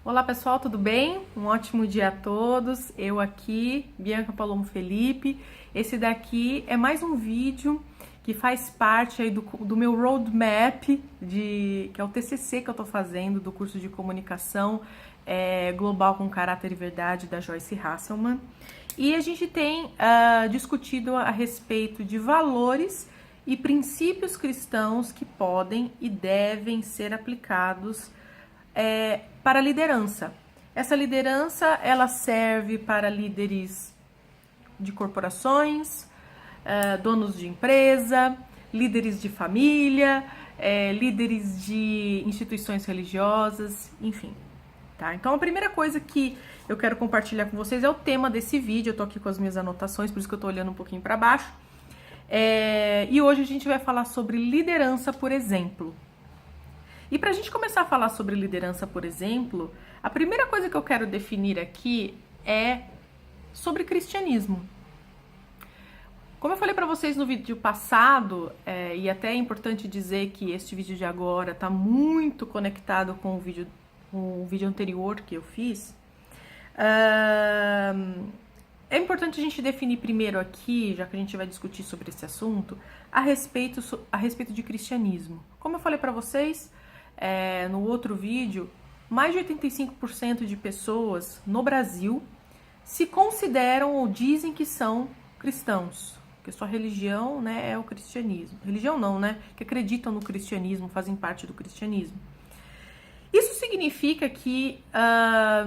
Olá pessoal, tudo bem? Um ótimo dia a todos. Eu aqui, Bianca Palomo Felipe. Esse daqui é mais um vídeo que faz parte aí do meu roadmap, que é o TCC que eu tô fazendo do curso de comunicação global com caráter e verdade da Joyce Hasselman. E a gente tem discutido a respeito de valores e princípios cristãos que podem e devem ser aplicados para a liderança. Essa liderança ela serve para líderes de corporações, donos de empresa, líderes de família, líderes de instituições religiosas, enfim. Tá? Então a primeira coisa que eu quero compartilhar com vocês é o tema desse vídeo. Eu tô aqui com as minhas anotações, por isso que eu tô olhando um pouquinho para baixo. E hoje a gente vai falar sobre liderança por exemplo. E para a gente começar a falar sobre liderança, por exemplo, a primeira coisa que eu quero definir aqui é sobre cristianismo. Como eu falei para vocês no vídeo passado, e até é importante dizer que este vídeo de agora está muito conectado com o vídeo anterior que eu fiz, é importante a gente definir primeiro aqui, já que a gente vai discutir sobre esse assunto, a respeito de cristianismo. Como eu falei para vocês, no outro vídeo, mais de 85% de pessoas no Brasil se consideram ou dizem que são cristãos, que sua religião, né, é o cristianismo. Religião não, né? Que acreditam no cristianismo, fazem parte do cristianismo. Isso significa que a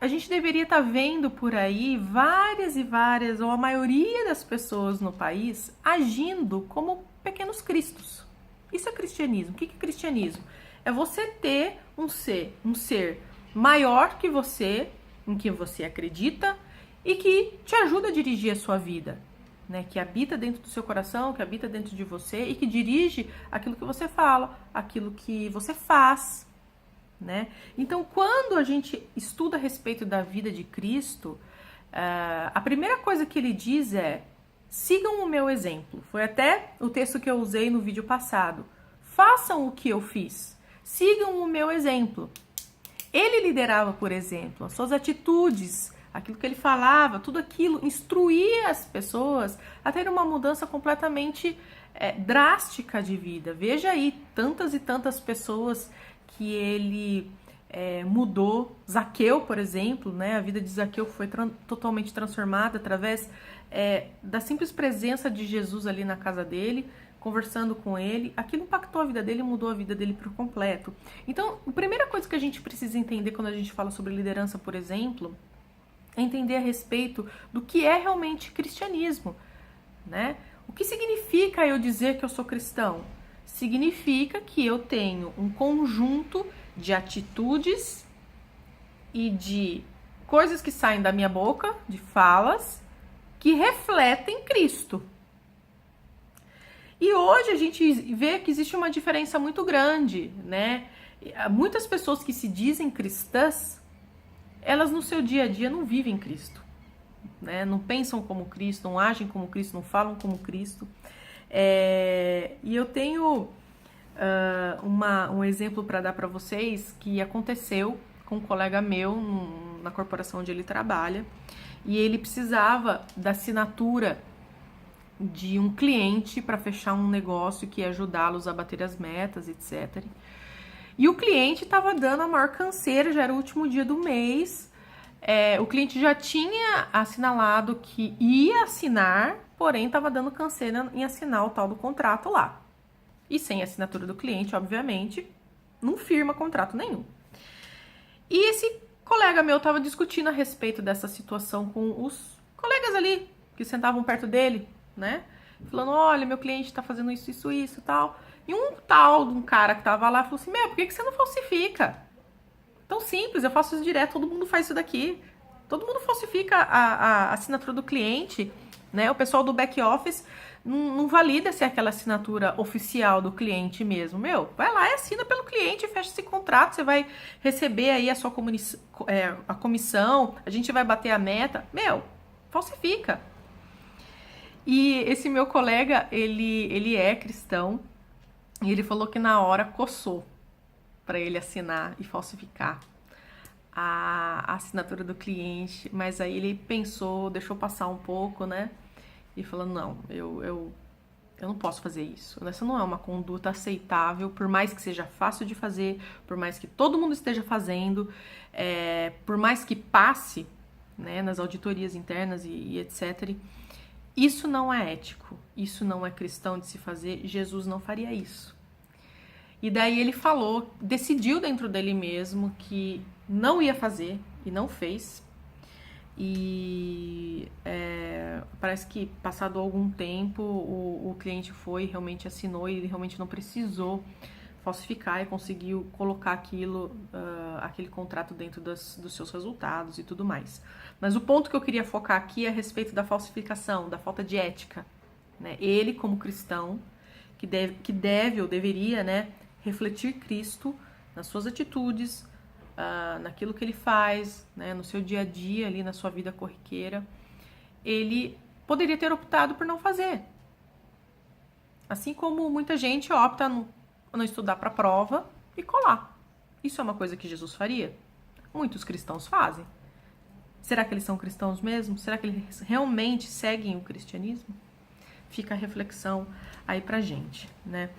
gente deveria estar vendo por aí várias e várias, ou a maioria das pessoas no país, agindo como pequenos cristos. Isso é cristianismo. O que é cristianismo? É você ter um ser maior que você, em que você acredita e que te ajuda a dirigir a sua vida, né? Que habita dentro do seu coração, que habita dentro de você e que dirige aquilo que você fala, aquilo que você faz, né? Então, quando a gente estuda a respeito da vida de Cristo, a primeira coisa que ele diz é: sigam o meu exemplo. Foi até o texto que eu usei no vídeo passado. Façam o que eu fiz. Sigam o meu exemplo. Ele liderava, por exemplo, as suas atitudes, aquilo que ele falava, tudo aquilo, instruía as pessoas a ter uma mudança completamente drástica de vida. Veja aí, tantas e tantas pessoas que ele mudou. Zaqueu, por exemplo, né? A vida de Zaqueu foi totalmente transformada através da simples presença de Jesus ali na casa dele, conversando com ele. Aquilo impactou a vida dele, mudou a vida dele por completo. Então, a primeira coisa que a gente precisa entender quando a gente fala sobre liderança, por exemplo, é entender a respeito do que é realmente cristianismo, né? O que significa eu dizer que eu sou cristão? Significa que eu tenho um conjunto de atitudes e de coisas que saem da minha boca, de falas, que refletem Cristo. E hoje a gente vê que existe uma diferença muito grande, né? Muitas pessoas que se dizem cristãs, elas no seu dia a dia não vivem Cristo, né? Não pensam como Cristo, não agem como Cristo, não falam como Cristo. E eu tenho um exemplo para dar para vocês que aconteceu com um colega meu na corporação onde ele trabalha, e ele precisava da assinatura de um cliente para fechar um negócio que ia ajudá-los a bater as metas, etc. E o cliente estava dando a maior canseira, já era o último dia do mês. O cliente já tinha assinalado que ia assinar, porém estava dando canseira em assinar o tal do contrato lá. E sem assinatura do cliente, obviamente, não firma contrato nenhum. E esse colega meu estava discutindo a respeito dessa situação com os colegas ali que sentavam perto dele, né? Falando: olha, meu cliente tá fazendo isso e tal. E um cara que tava lá falou assim: meu, por que você não falsifica? Tão simples, eu faço isso direto, todo mundo faz isso daqui. Todo mundo falsifica a assinatura do cliente, né? O pessoal do back office não valida se é aquela assinatura oficial do cliente mesmo. Meu, vai lá e assina pelo cliente, fecha esse contrato, você vai receber aí a sua comissão, a gente vai bater a meta. Meu, falsifica. E esse meu colega, ele é cristão, e ele falou que na hora coçou. para ele assinar e falsificar a assinatura do cliente, mas aí ele pensou, deixou passar um pouco, né? E falou, não, eu não posso fazer isso. Essa não é uma conduta aceitável, por mais que seja fácil de fazer, por mais que todo mundo esteja fazendo, por mais que passe, né, nas auditorias internas e etc. Isso não é ético, isso não é cristão de se fazer, Jesus não faria isso. E daí ele falou, decidiu dentro dele mesmo que não ia fazer e não fez. E parece que passado algum tempo o cliente foi, realmente assinou e ele realmente não precisou falsificar e conseguiu colocar aquele contrato dentro dos seus resultados e tudo mais. Mas o ponto que eu queria focar aqui é a respeito da falsificação, da falta de ética, né? Ele, como cristão, que deve ou deveria, né, refletir Cristo nas suas atitudes, naquilo que ele faz, né, no seu dia a dia, ali na sua vida corriqueira, ele poderia ter optado por não fazer. Assim como muita gente opta não estudar para a prova e colar. Isso é uma coisa que Jesus faria? Muitos cristãos fazem. Será que eles são cristãos mesmo? Será que eles realmente seguem o cristianismo? Fica a reflexão aí pra gente, né?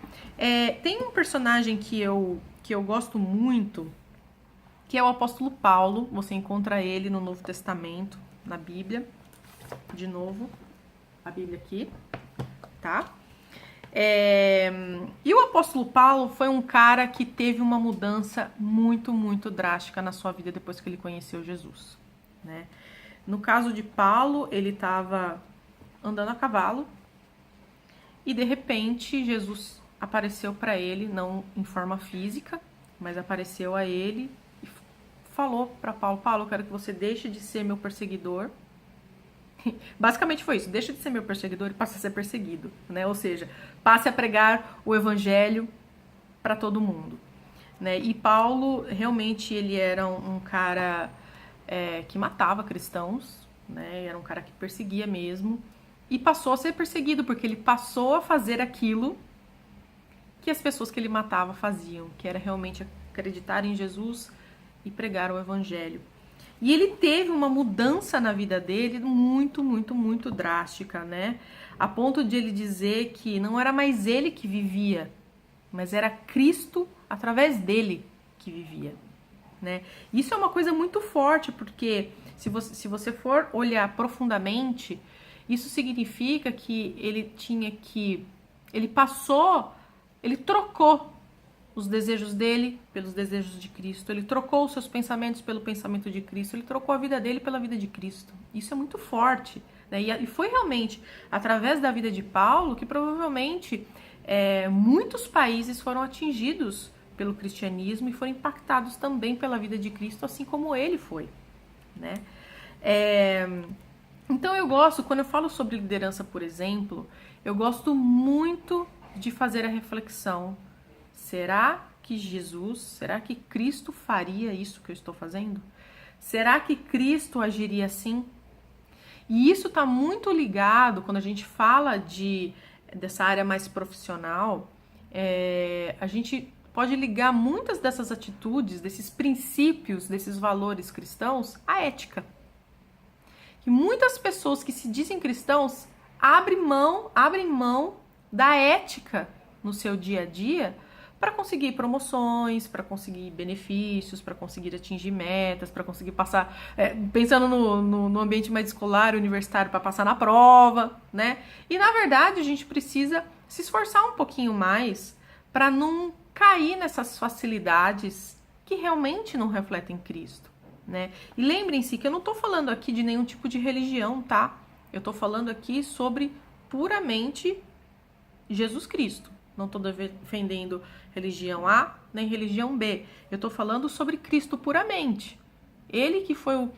Tem um personagem que eu gosto muito, que é o apóstolo Paulo. Você encontra ele no Novo Testamento, na Bíblia. De novo, a Bíblia aqui, tá? E o apóstolo Paulo foi um cara que teve uma mudança muito, muito drástica na sua vida depois que ele conheceu Jesus, né? No caso de Paulo, ele estava andando a cavalo e de repente Jesus apareceu para ele, não em forma física, mas apareceu a ele e falou para Paulo: Paulo, eu quero que você deixe de ser meu perseguidor. Basicamente foi isso, deixa de ser meu perseguidor e passe a ser perseguido, né? Ou seja, passe a pregar o evangelho para todo mundo, né? E Paulo, realmente, ele era um cara que matava cristãos, né? Era um cara que perseguia mesmo e passou a ser perseguido porque ele passou a fazer aquilo que as pessoas que ele matava faziam, que era realmente acreditar em Jesus e pregar o evangelho. E ele teve uma mudança na vida dele muito, muito, muito drástica, né? A ponto de ele dizer que não era mais ele que vivia, mas era Cristo através dele que vivia, né? Isso é uma coisa muito forte, porque se você for olhar profundamente, isso significa que ele trocou os desejos dele pelos desejos de Cristo, ele trocou os seus pensamentos pelo pensamento de Cristo, ele trocou a vida dele pela vida de Cristo. Isso é muito forte, né? E foi realmente através da vida de Paulo que provavelmente muitos países foram atingidos pelo cristianismo e foram impactados também pela vida de Cristo, assim como ele foi, né? Então eu gosto, quando eu falo sobre liderança, por exemplo, eu gosto muito de fazer a reflexão: será que Cristo faria isso que eu estou fazendo? Será que Cristo agiria assim? E isso está muito ligado, quando a gente fala dessa área mais profissional, a gente pode ligar muitas dessas atitudes, desses princípios, desses valores cristãos à ética. E muitas pessoas que se dizem cristãos abrem mão da ética no seu dia a dia para conseguir promoções, para conseguir benefícios, para conseguir atingir metas, para conseguir passar, pensando no ambiente mais escolar, universitário, para passar na prova, né? E na verdade a gente precisa se esforçar um pouquinho mais para não cair nessas facilidades que realmente não refletem Cristo, né? E lembrem-se que eu não estou falando aqui de nenhum tipo de religião, tá? Eu estou falando aqui sobre puramente Jesus Cristo. Não estou defendendo religião A nem religião B. Eu estou falando sobre Cristo puramente. Ele que foi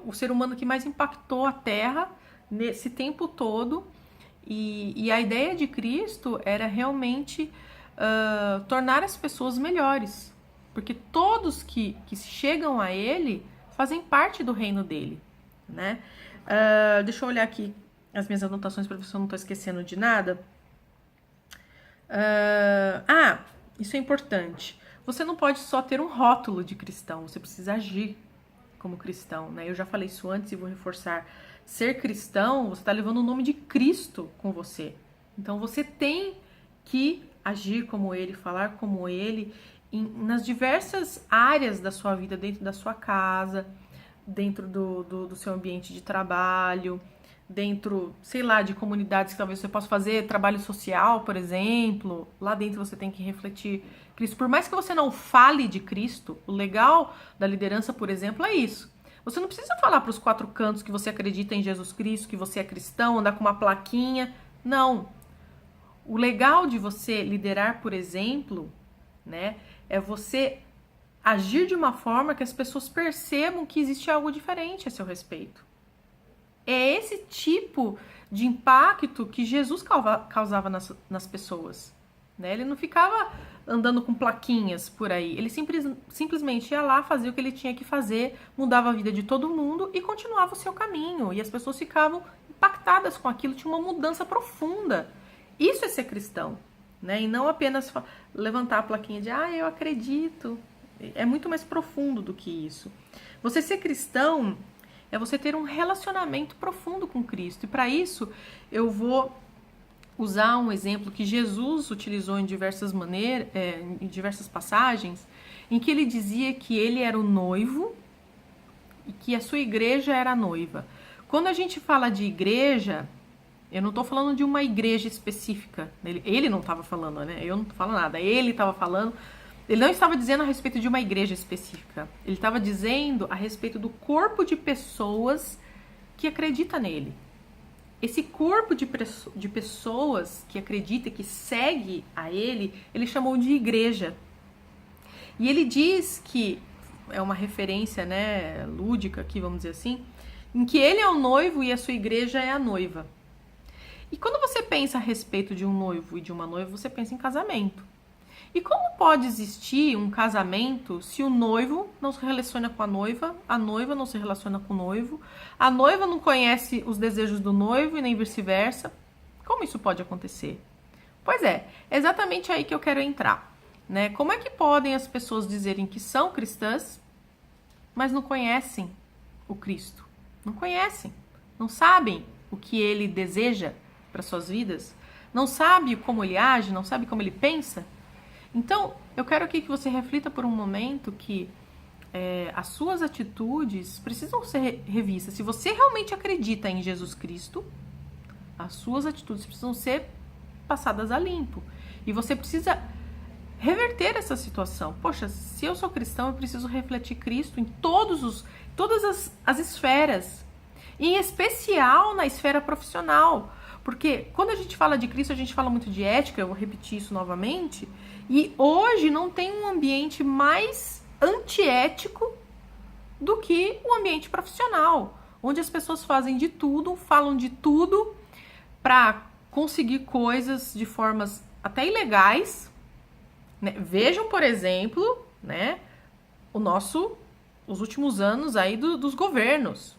o ser humano que mais impactou a Terra nesse tempo todo. E a ideia de Cristo era realmente tornar as pessoas melhores. Porque todos que chegam a Ele fazem parte do reino dele, né? Deixa eu olhar aqui as minhas anotações para ver se eu não estou esquecendo de nada. Isso é importante. Você não pode só ter um rótulo de cristão, você precisa agir como cristão, né? Eu já falei isso antes e vou reforçar. Ser cristão, você está levando o nome de Cristo com você. Então você tem que agir como ele, falar como ele, nas diversas áreas da sua vida, dentro da sua casa, dentro do seu ambiente de trabalho, dentro, sei lá, de comunidades que talvez você possa fazer trabalho social, por exemplo. Lá dentro você tem que refletir Cristo. Por mais que você não fale de Cristo, o legal da liderança, por exemplo, é isso. Você não precisa falar para os quatro cantos que você acredita em Jesus Cristo, que você é cristão, andar com uma plaquinha. Não. O legal de você liderar, por exemplo, né, é você agir de uma forma que as pessoas percebam que existe algo diferente a seu respeito. É esse tipo de impacto que Jesus causava nas pessoas. Né? Ele não ficava andando com plaquinhas por aí. Ele simplesmente ia lá, fazia o que ele tinha que fazer, mudava a vida de todo mundo e continuava o seu caminho. E as pessoas ficavam impactadas com aquilo, tinha uma mudança profunda. Isso é ser cristão. Né? E não apenas levantar a plaquinha de eu acredito. É muito mais profundo do que isso. Você ser cristão é você ter um relacionamento profundo com Cristo. E para isso, eu vou usar um exemplo que Jesus utilizou em diversas maneiras, em diversas passagens, em que ele dizia que ele era o noivo e que a sua igreja era a noiva. Quando a gente fala de igreja, eu não estou falando de uma igreja específica. Ele não estava falando, né? Eu não estou falando nada. Ele estava falando. Ele não estava dizendo a respeito de uma igreja específica. Ele estava dizendo a respeito do corpo de pessoas que acredita nele. Esse corpo de pessoas que acredita, que segue a ele, ele chamou de igreja. E ele diz que, é uma referência, né, lúdica aqui, vamos dizer assim, em que ele é o noivo e a sua igreja é a noiva. E quando você pensa a respeito de um noivo e de uma noiva, você pensa em casamento. E como pode existir um casamento se o noivo não se relaciona com a noiva não se relaciona com o noivo, a noiva não conhece os desejos do noivo e nem vice-versa? Como isso pode acontecer? Pois é exatamente aí que eu quero entrar. Né? Como é que podem as pessoas dizerem que são cristãs, mas não conhecem o Cristo? Não conhecem, não sabem o que ele deseja para suas vidas, não sabe como ele age, não sabe como ele pensa? Então, eu quero aqui que você reflita por um momento que as suas atitudes precisam ser revistas. Se você realmente acredita em Jesus Cristo, as suas atitudes precisam ser passadas a limpo. E você precisa reverter essa situação. Poxa, se eu sou cristão, eu preciso refletir Cristo em todas as esferas. Em especial na esfera profissional. Porque quando a gente fala de Cristo, a gente fala muito de ética, eu vou repetir isso novamente, e hoje não tem um ambiente mais antiético do que o ambiente profissional, onde as pessoas fazem de tudo, falam de tudo para conseguir coisas de formas até ilegais. Né? Vejam, por exemplo, né, os últimos anos aí dos governos.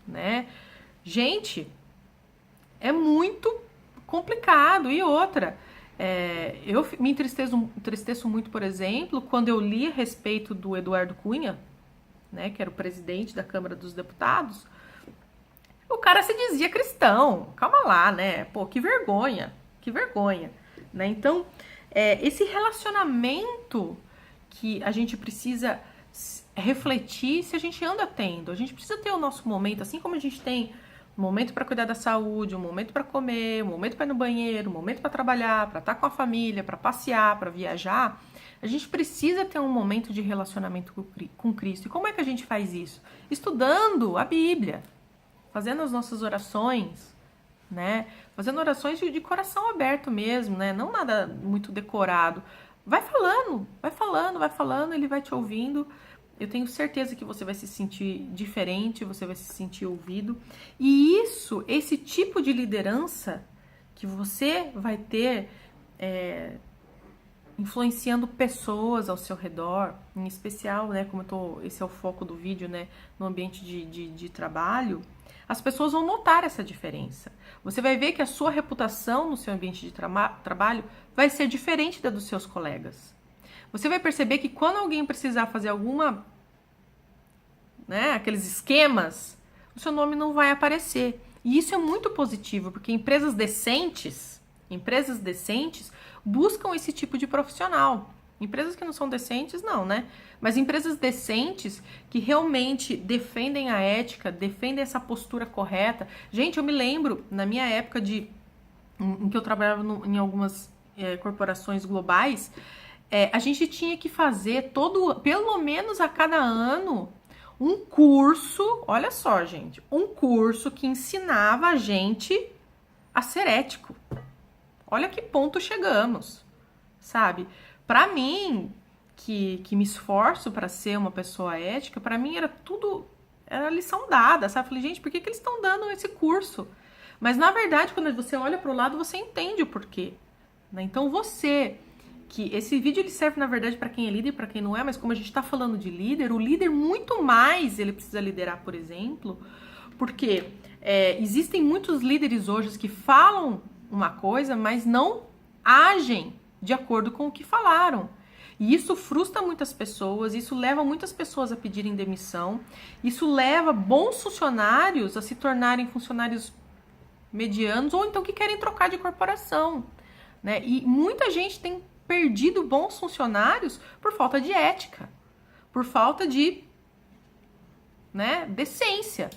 Né? Gente, é muito complicado. E outra, eu me entristeço muito, por exemplo, quando eu li a respeito do Eduardo Cunha, né, que era o presidente da Câmara dos Deputados. O cara se dizia cristão. Calma lá, né? Pô, que vergonha. Que vergonha. Né? Então, esse relacionamento que a gente precisa refletir se a gente anda tendo. A gente precisa ter o nosso momento, assim como a gente tem um momento para cuidar da saúde, um momento para comer, um momento para ir no banheiro, um momento para trabalhar, para estar com a família, para passear, para viajar. A gente precisa ter um momento de relacionamento com Cristo. E como é que a gente faz isso? Estudando a Bíblia, fazendo as nossas orações, né? Fazendo orações de coração aberto mesmo, né? Não nada muito decorado. Vai falando, ele vai te ouvindo. Eu tenho certeza que você vai se sentir diferente, você vai se sentir ouvido. E esse tipo de liderança que você vai ter influenciando pessoas ao seu redor, em especial, né, esse é o foco do vídeo, né, no ambiente de trabalho, as pessoas vão notar essa diferença. Você vai ver que a sua reputação no seu ambiente de trabalho vai ser diferente da dos seus colegas. Você vai perceber que quando alguém precisar fazer aqueles esquemas, o seu nome não vai aparecer. E isso é muito positivo, porque empresas decentes buscam esse tipo de profissional. Empresas que não são decentes, não, né? Mas empresas decentes que realmente defendem a ética, defendem essa postura correta. Gente, eu me lembro, na minha época em que eu trabalhava em algumas corporações globais, a gente tinha que fazer pelo menos a cada ano, um curso, olha só, gente, um curso que ensinava a gente a ser ético. Olha que ponto chegamos, sabe? Para mim, que me esforço para ser uma pessoa ética, para mim era lição dada, sabe? Eu falei, gente, por que eles estão dando esse curso? Mas, na verdade, quando você olha para o lado, você entende o porquê, né? Então, que esse vídeo ele serve, na verdade, para quem é líder e para quem não é, mas como a gente está falando de líder, o líder muito mais ele precisa liderar, por exemplo, porque existem muitos líderes hoje que falam uma coisa, mas não agem de acordo com o que falaram. E isso frustra muitas pessoas, isso leva muitas pessoas a pedirem demissão, isso leva bons funcionários a se tornarem funcionários medianos ou então que querem trocar de corporação, né? E muita gente tem perdido bons funcionários por falta de ética, por falta de, decência,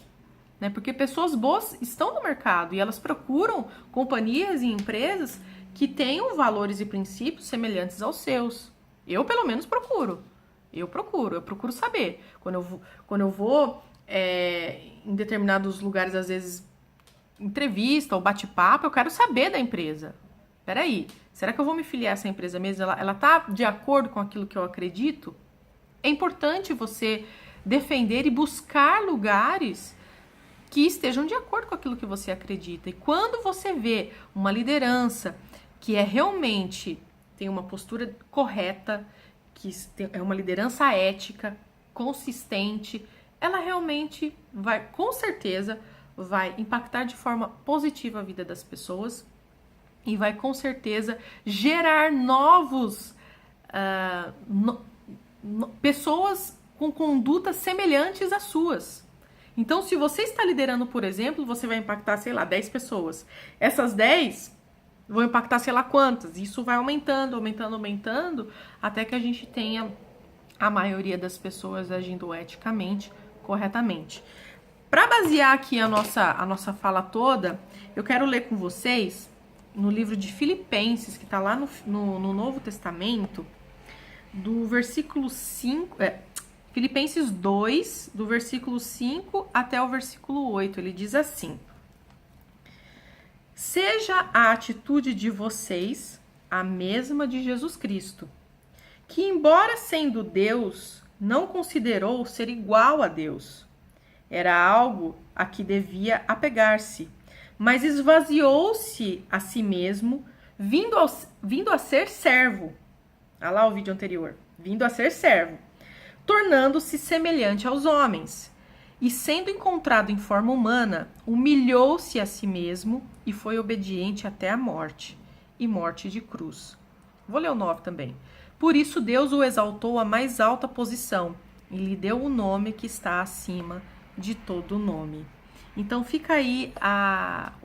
né? Porque pessoas boas estão no mercado e elas procuram companhias e empresas que tenham valores e princípios semelhantes aos seus. Eu, pelo menos, procuro. Eu procuro saber. Quando eu vou em determinados lugares, às vezes, entrevista ou bate-papo, eu quero saber da empresa. Peraí, será que eu vou me filiar a essa empresa mesmo? Ela tá de acordo com aquilo que eu acredito? É importante você defender e buscar lugares que estejam de acordo com aquilo que você acredita. E quando você vê uma liderança que realmente tem uma postura correta, que é uma liderança ética, consistente, ela realmente com certeza, vai impactar de forma positiva a vida das pessoas e vai, com certeza, gerar pessoas com condutas semelhantes às suas. Então, se você está liderando, por exemplo, você vai impactar, 10 pessoas. Essas 10 vão impactar sei lá quantas. Isso vai aumentando, até que a gente tenha a maioria das pessoas agindo eticamente, corretamente. Para basear aqui a nossa fala toda, eu quero ler com vocês no livro de Filipenses, que está lá no Novo Testamento, do versículo 5... Filipenses 2, do versículo 5 até o versículo 8, ele diz assim: seja a atitude de vocês a mesma de Jesus Cristo, que, embora sendo Deus, não considerou ser igual a Deus. Era algo a que devia apegar-se, mas esvaziou-se a si mesmo, vindo a ser servo. Olha lá o vídeo anterior. Vindo a ser servo, tornando-se semelhante aos homens. E sendo encontrado em forma humana, humilhou-se a si mesmo e foi obediente até a morte, e morte de cruz. Vou ler o 9 também. Por isso Deus o exaltou à mais alta posição e lhe deu o nome que está acima de todo nome. Então fica aí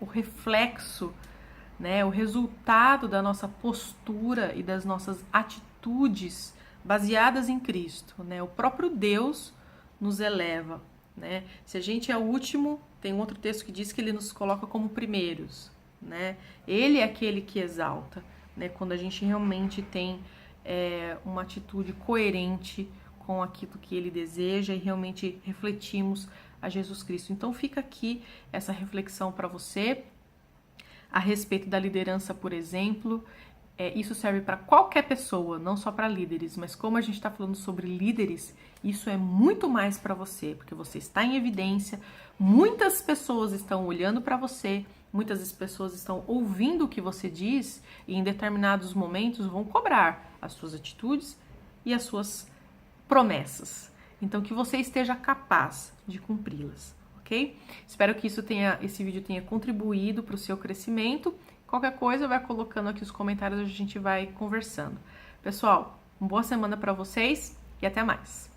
o reflexo, o resultado da nossa postura e das nossas atitudes baseadas em Cristo, O próprio Deus nos eleva, Se a gente é o último, tem um outro texto que diz que ele nos coloca como primeiros, Ele é aquele que exalta, Quando a gente realmente tem uma atitude coerente com aquilo que ele deseja e realmente refletimos a Jesus Cristo. Então fica aqui essa reflexão para você a respeito da liderança, por exemplo. Isso serve para qualquer pessoa, não só para líderes, mas como a gente está falando sobre líderes, isso é muito mais para você, porque você está em evidência, muitas pessoas estão olhando para você, muitas pessoas estão ouvindo o que você diz e em determinados momentos vão cobrar as suas atitudes e as suas promessas. Então, que você esteja capaz de cumpri-las, ok? Espero que esse vídeo tenha contribuído para o seu crescimento. Qualquer coisa, vai colocando aqui os comentários, a gente vai conversando. Pessoal, uma boa semana para vocês e até mais!